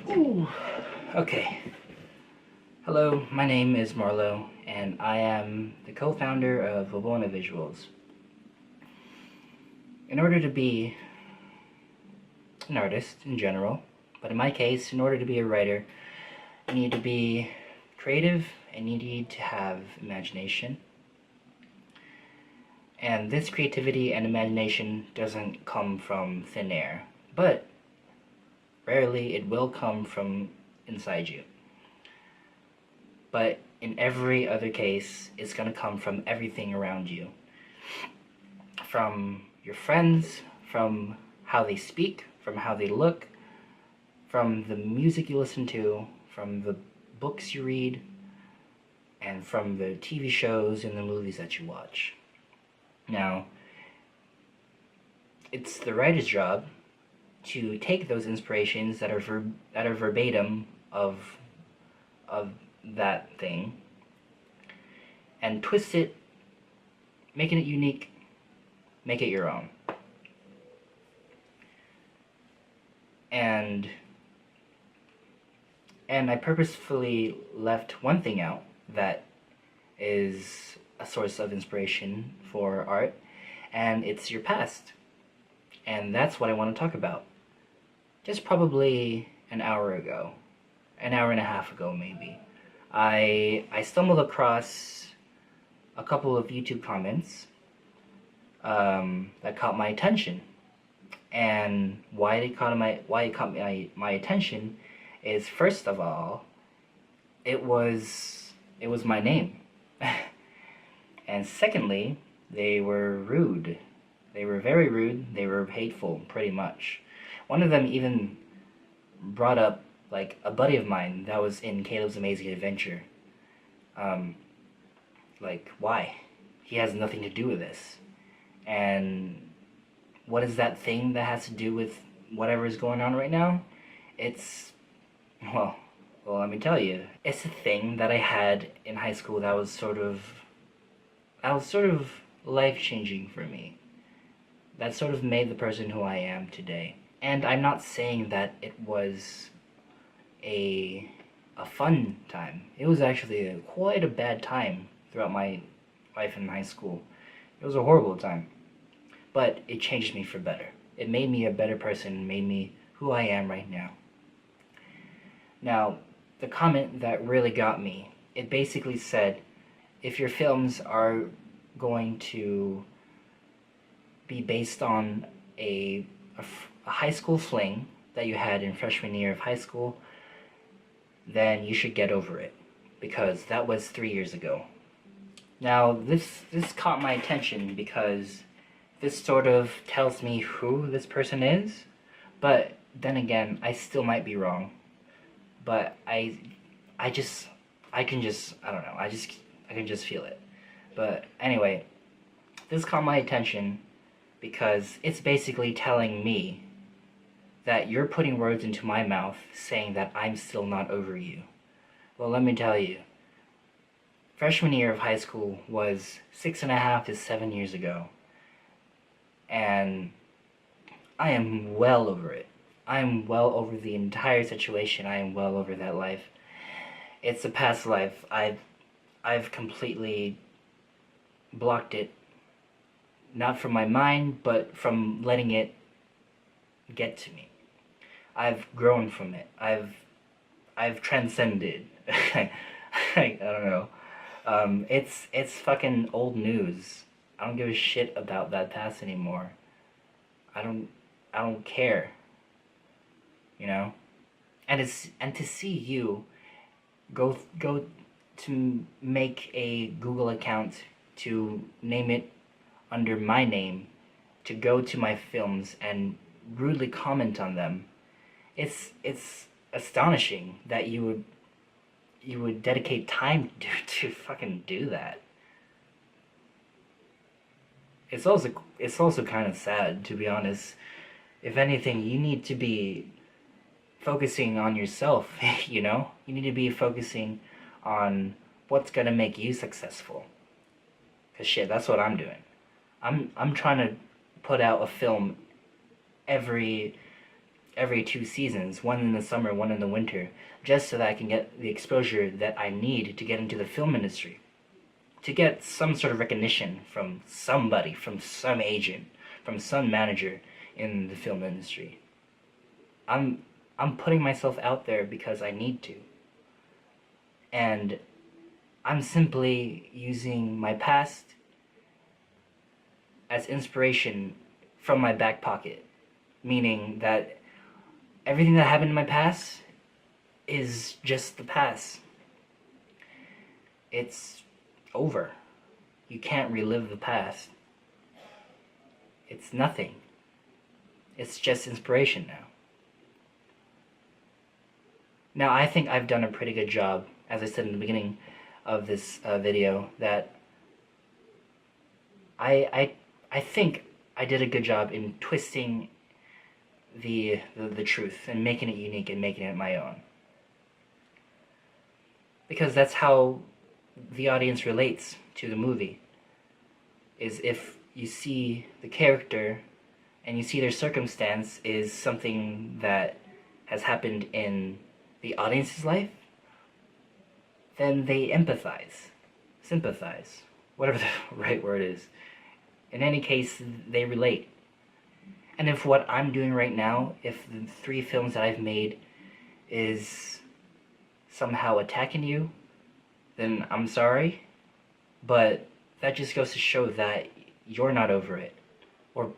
Ooh. Okay. Hello, my name is Marlo, and I am the co-founder of Wabona Visuals. In order to be an artist in general, but in my case, in order to be a writer, you need to be creative and you need to have imagination. And this creativity and imagination doesn't come from thin air, but rarely it will come from inside you. But in every other case, it's going to come from everything around you. From your friends, from how they speak, from how they look, from the music you listen to, from the books you read, and from the TV shows and the movies that you watch. Now, it's the writer's job to take those inspirations that are verbatim of that thing and twist it, making it unique, make it your own. And I purposefully left one thing out that is a source of inspiration for art, and it's your past. And that's what I want to talk about. Just probably an hour ago, an hour and a half ago maybe, I stumbled across a couple of YouTube comments that caught my attention. And why it caught my attention is, first of all, it was my name. And secondly, they were rude. They were very rude. They were hateful, pretty much. One of them even brought up like a buddy of mine that was in Caleb's Amazing Adventure. Like, why? He has nothing to do with this. And what is that thing that has to do with whatever is going on right now? It's, well, let me tell you. It's a thing that I had in high school that was sort of life-changing for me. That sort of made the person who I am today. And I'm not saying that it was a fun time. It was actually quite a bad time throughout my life in high school. It was a horrible time. But it changed me for better. It made me a better person, made me who I am right now. Now, the comment that really got me, it basically said, if your films are going to be based on a high school fling that you had in freshman year of high school, then you should get over it, because that was 3 years ago. Now, this caught my attention because this sort of tells me who this person is, but then again, I still might be wrong. But I can just feel it. But anyway, this caught my attention because it's basically telling me that you're putting words into my mouth saying that I'm still not over you. Well, let me tell you, freshman year of high school was 6.5 to 7 years ago. And I am well over it. I am well over the entire situation. I am well over that life. It's a past life. I've completely blocked it. Not from my mind, but from letting it get to me. I've grown from it. I've transcended. I don't know. It's fucking old news. I don't give a shit about that past anymore. I don't care. You know? And to see you go to make a Google account, to name it under my name, to go to my films and rudely comment on them. It's astonishing that you would dedicate time to fucking do that. It's also kind of sad, to be honest. If anything, you need to be focusing on yourself, you know? You need to be focusing on what's gonna make you successful. Cause shit, that's what I'm doing. I'm trying to put out a film every every 2 seasons, one in the summer, one in the winter, just so that I can get the exposure that I need to get into the film industry. To get some sort of recognition from somebody, from some agent, from some manager in the film industry. I'm putting myself out there because I need to. And I'm simply using my past as inspiration from my back pocket. Meaning that everything that happened in my past is just the past. It's over. You can't relive the past. It's nothing. It's just inspiration now. Now, I think I've done a pretty good job, as I said in the beginning of this video, that I think I did a good job in twisting the truth and making it unique and making it my own. Because that's how the audience relates to the movie. Is if you see the character and you see their circumstance is something that has happened in the audience's life, then they empathize, sympathize, whatever the right word is. In any case, they relate. And if what I'm doing right now, if the 3 films that I've made is somehow attacking you, then I'm sorry, but that just goes to show that you're not over it. Or,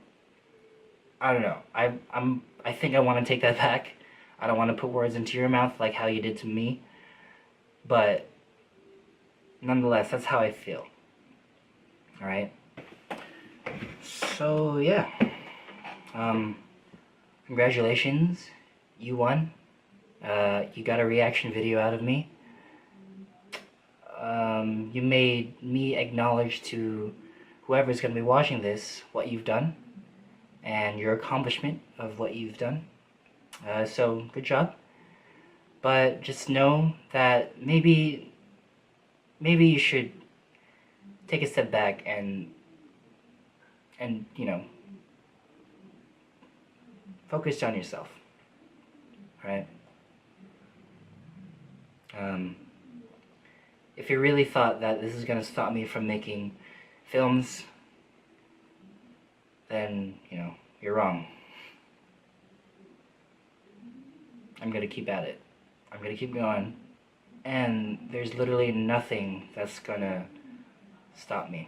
I don't know, I think I want to take that back. I don't want to put words into your mouth like how you did to me, but nonetheless, that's how I feel. Alright? So, yeah. Congratulations, you won. You got a reaction video out of me. You made me acknowledge to whoever's going to be watching this what you've done and your accomplishment of what you've done. So, good job. But just know that maybe you should take a step back and you know, focus on yourself. Right? If you really thought that this is going to stop me from making films, then, you know, you're wrong. I'm going to keep at it. I'm going to keep going. And there's literally nothing that's going to stop me.